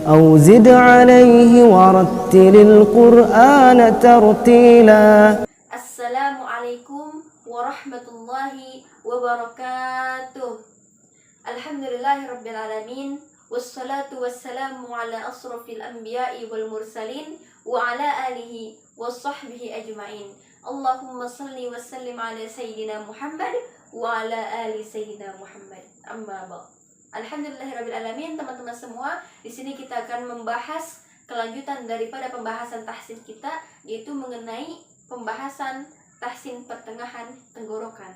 أو زد عليه ورتل القرآن ترتيلا. Assalamualaikum warahmatullahi wabarakatuh. Alhamdulillahirrabbilalamin. Wassalatu wassalamu ala asrafil anbiya'i wal mursalin wa ala alihi wa sahbihi ajma'in. Allahumma salli wa sallim ala sayyidina Muhammad wa ala ali sayyidina Muhammad. Amma ba'd. Alhamdulillahirrabbilalamin, teman-teman semua. Di sini kita akan membahas kelanjutan daripada pembahasan tahsin kita, yaitu mengenai pembahasan tahsin pertengahan tenggorokan.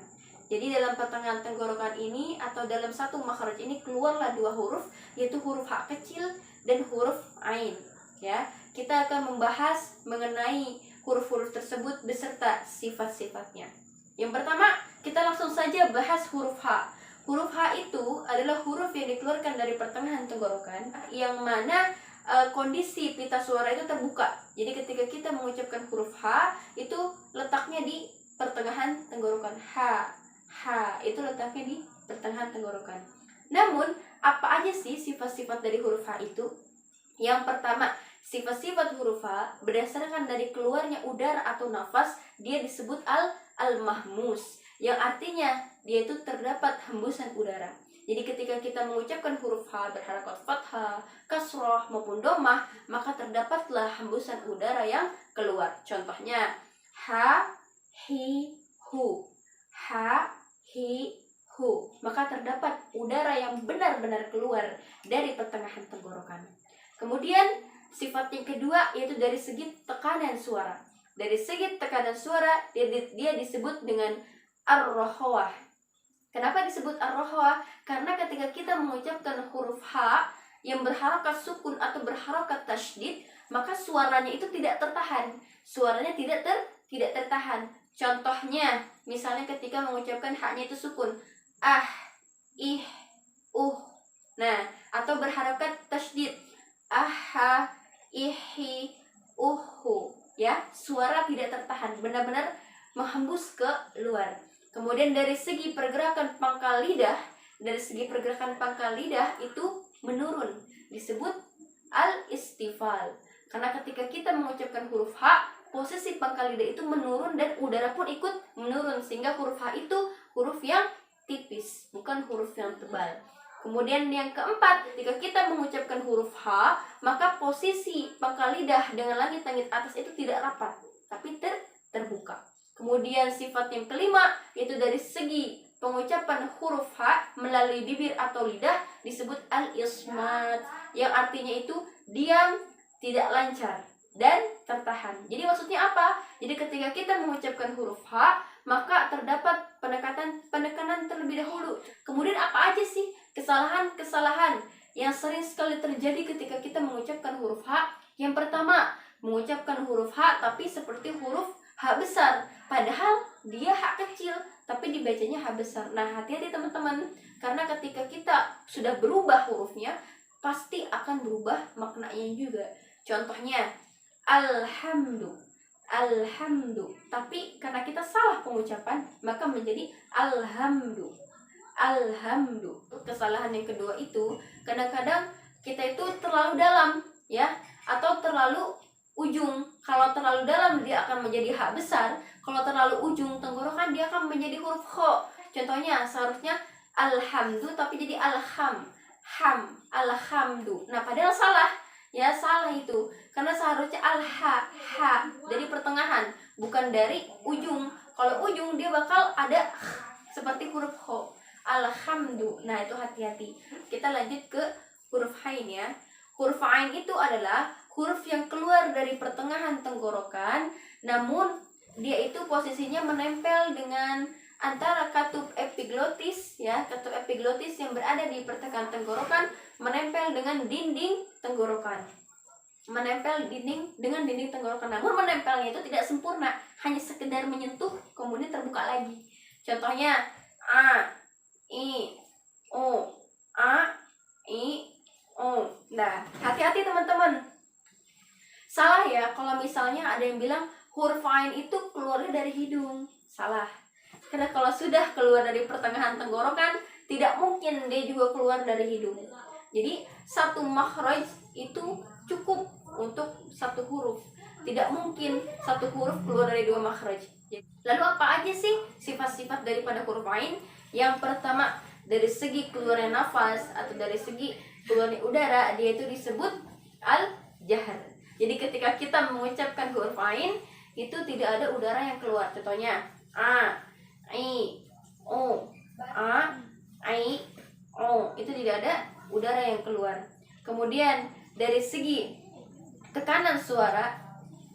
Jadi dalam pertengahan tenggorokan ini atau dalam satu makhraj ini keluarlah dua huruf, yaitu huruf ha kecil dan huruf ain. Ya, kita akan membahas mengenai huruf-huruf tersebut beserta sifat-sifatnya. Yang pertama, kita langsung saja bahas huruf ha. Huruf ha itu adalah huruf yang dikeluarkan dari pertengahan tenggorokan, yang mana kondisi pita suara itu terbuka. Jadi ketika kita mengucapkan huruf ha, itu letaknya di pertengahan tenggorokan. Ha itu letaknya di pertengahan tenggorokan. Namun, apa aja sih sifat-sifat dari huruf ha itu? Yang pertama, sifat-sifat huruf ha berdasarkan dari keluarnya udara atau nafas, dia disebut al-mahmus, yang artinya dia itu terdapat hembusan udara. Jadi ketika kita mengucapkan huruf ha berharakat fathah, kasroh maupun domah, maka terdapatlah hembusan udara yang keluar. Contohnya ha, hi, hu. Ha, hi, hu. Maka terdapat udara yang benar-benar keluar dari pertengahan tenggorokan. Kemudian sifat yang kedua yaitu dari segi tekanan suara. Dari segi tekanan suara dia disebut dengan ar-rohwah. Kenapa disebut ar-rohwah? Karena ketika kita mengucapkan huruf ha yang berharakat sukun atau berharakat tasydid, maka suaranya itu tidak tertahan. Suaranya tidak tertahan. Contohnya, misalnya ketika mengucapkan ha-nya itu sukun, ah, ih, Nah, atau berharakat tasydid, aha, ihi, uhu. Ya, suara tidak tertahan, benar-benar menghembus ke luar. Kemudian dari segi pergerakan pangkal lidah, itu menurun, disebut al-istifal. Karena ketika kita mengucapkan huruf ha, posisi pangkal lidah itu menurun dan udara pun ikut menurun, sehingga huruf ha itu huruf yang tipis, bukan huruf yang tebal. Kemudian yang keempat, ketika kita mengucapkan huruf ha, maka posisi pangkal lidah dengan langit-langit atas itu tidak rapat, tapi terbuka. Kemudian sifat yang kelima, yaitu dari segi pengucapan huruf ha melalui bibir atau lidah, disebut al-ismat, yang artinya itu diam, tidak lancar, dan tertahan. Jadi maksudnya apa? Jadi ketika kita mengucapkan huruf ha, maka terdapat penekanan terlebih dahulu. Kemudian apa aja sih kesalahan-kesalahan yang sering sekali terjadi ketika kita mengucapkan huruf ha? Yang pertama, mengucapkan huruf ha tapi seperti huruf ha besar, padahal dia ha kecil tapi dibacanya ha besar. Nah, hati-hati teman-teman, karena ketika kita sudah berubah hurufnya, pasti akan berubah maknanya juga. Contohnya alhamdu, tapi karena kita salah pengucapan, maka menjadi alhamdu. Kesalahan yang kedua itu, kadang-kadang kita itu terlalu dalam, ya, atau terlalu ujung. Kalau terlalu dalam dia akan menjadi ha besar, kalau terlalu ujung tenggorokan dia akan menjadi huruf kho. Contohnya seharusnya alhamdu tapi jadi alhamdu. Nah, padahal salah. Ya, salah itu. Karena seharusnya ha dari pertengahan, bukan dari ujung. Kalau ujung dia bakal ada seperti huruf kho. Alhamdu. Nah, itu hati-hati. Kita lanjut ke huruf ain ya. Huruf ain itu adalah huruf yang keluar dari pertengahan tenggorokan, namun dia itu posisinya menempel dengan antara katup epiglotis, ya, katup epiglotis yang berada di pertengahan tenggorokan menempel dengan dinding tenggorokan. Dengan dinding tenggorokan. Namun menempelnya itu tidak sempurna, hanya sekedar menyentuh kemudian terbuka lagi. Contohnya a, i, o, a, i, o. Nah, hati-hati teman-teman. Salah ya kalau misalnya ada yang bilang huruf ain itu keluarnya dari hidung. Salah. Karena kalau sudah keluar dari pertengahan tenggorokan, tidak mungkin dia juga keluar dari hidung. Jadi satu makhraj itu cukup untuk satu huruf. Tidak mungkin satu huruf keluar dari dua makhraj. Lalu apa aja sih sifat-sifat daripada huruf ain? Yang pertama, dari segi keluarnya nafas atau dari segi keluarnya udara, dia itu disebut al-jahr. Jadi ketika kita mengucapkan huruf ain, itu tidak ada udara yang keluar. Contohnya a, i, o, a, i, o. Itu tidak ada udara yang keluar. Kemudian dari segi tekanan suara,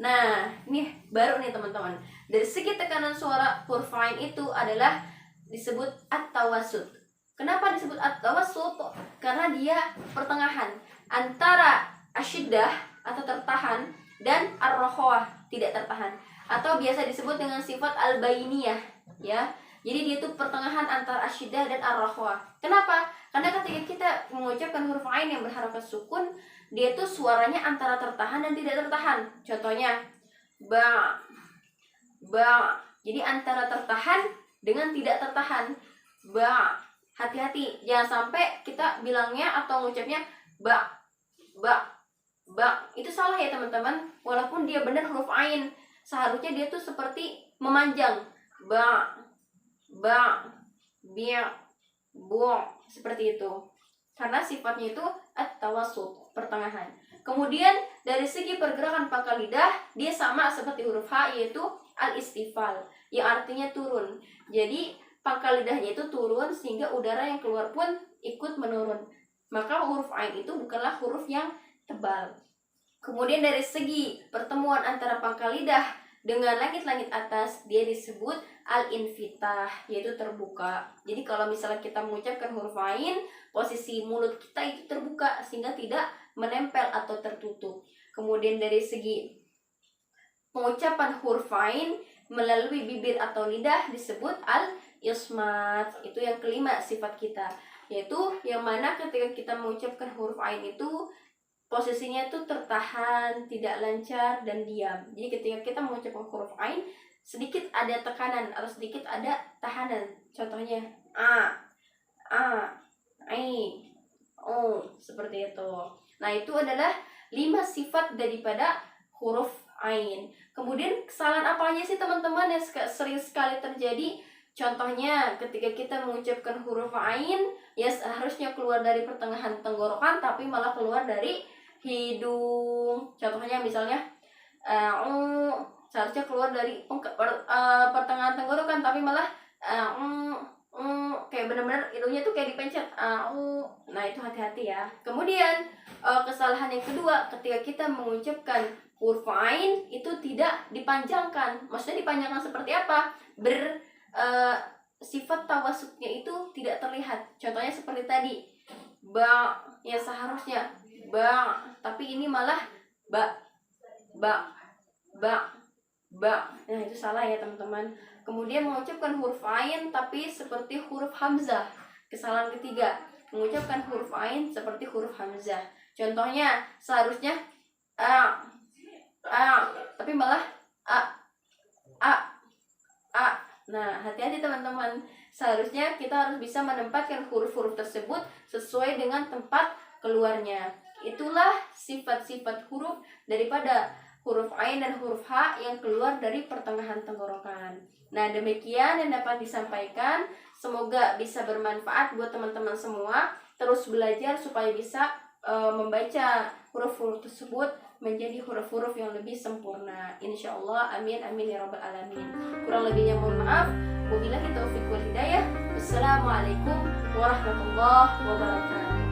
nah ini baru nih teman-teman. Dari segi tekanan suara huruf ain itu adalah disebut at-tawassut. Kenapa disebut at-tawassut? Karena dia pertengahan antara asyiddah atau tertahan dan ar-rakhawah tidak tertahan, atau biasa disebut dengan sifat al-bainiyah ya. Jadi dia itu pertengahan antara asyiddah dan ar-rakhawah. Kenapa? Karena ketika kita mengucapkan huruf ain yang berharakat sukun, dia itu suaranya antara tertahan dan tidak tertahan. Contohnya ba, ba. Jadi antara tertahan dengan tidak tertahan. Ba. Hati-hati, jangan sampai kita bilangnya atau mengucapnya ba, ba, ba. Itu salah ya teman-teman. Walaupun dia benar huruf ain, seharusnya dia tuh seperti memanjang. Ba, ba, bi, bu, seperti itu. Karena sifatnya itu at-tawassut, pertengahan. Kemudian dari segi pergerakan pangkal lidah, dia sama seperti huruf H, yaitu al-istifal, yang artinya turun. Jadi pangkal lidahnya itu turun sehingga udara yang keluar pun ikut menurun. Maka huruf ain itu bukanlah huruf yang tebal. Kemudian dari segi pertemuan antara pangkal lidah dengan langit-langit atas, dia disebut al-infitah, yaitu terbuka. Jadi kalau misalnya kita mengucapkan huruf ain, posisi mulut kita itu terbuka sehingga tidak menempel atau tertutup. Kemudian dari segi pengucapan huruf ain melalui bibir atau lidah disebut al-ismat. Itu yang kelima sifat kita, yaitu yang mana ketika kita mengucapkan huruf ain itu posisinya itu tertahan, tidak lancar, dan diam. Jadi ketika kita mengucapkan huruf ain, sedikit ada tekanan atau sedikit ada tahanan. Contohnya a, i, o, seperti itu. Nah, itu adalah 5 sifat daripada huruf ain. Kemudian kesalahan apa aja sih teman-teman yang sering sekali terjadi? Contohnya ketika kita mengucapkan huruf ain, ya seharusnya keluar dari pertengahan tenggorokan tapi malah keluar dari hidung. Contohnya misalnya seharusnya keluar dari pertengahan tenggorokan tapi malah kayak benar-benar hidungnya tuh kayak dipencet. Nah, itu hati-hati ya. Kemudian kesalahan yang kedua, ketika kita mengucapkan huruf ain itu tidak dipanjangkan. Maksudnya dipanjangkan seperti apa? Sifat tawassutnya itu tidak terlihat. Contohnya seperti tadi, ba, ya seharusnya ba, tapi ini malah ba, ba, ba, ba. Nah, itu salah ya teman-teman. Kemudian mengucapkan huruf ain tapi seperti huruf hamzah. Kesalahan ketiga, mengucapkan huruf ain seperti huruf hamzah. Contohnya seharusnya a, tapi malah a. Nah, hati-hati teman-teman. Seharusnya kita harus bisa menempatkan huruf-huruf tersebut sesuai dengan tempat keluarnya. Itulah sifat-sifat huruf daripada huruf ain dan huruf H yang keluar dari pertengahan tenggorokan. Nah, demikian yang dapat disampaikan. Semoga bisa bermanfaat buat teman-teman semua. Terus belajar supaya bisa membaca huruf-huruf tersebut menjadi huruf-huruf yang lebih sempurna. Insya Allah, amin amin ya rabbal alamin. Kurang lebihnya mohon maaf. Wabillahi taufiq wal hidayah. Wassalamualaikum warahmatullahi wabarakatuh.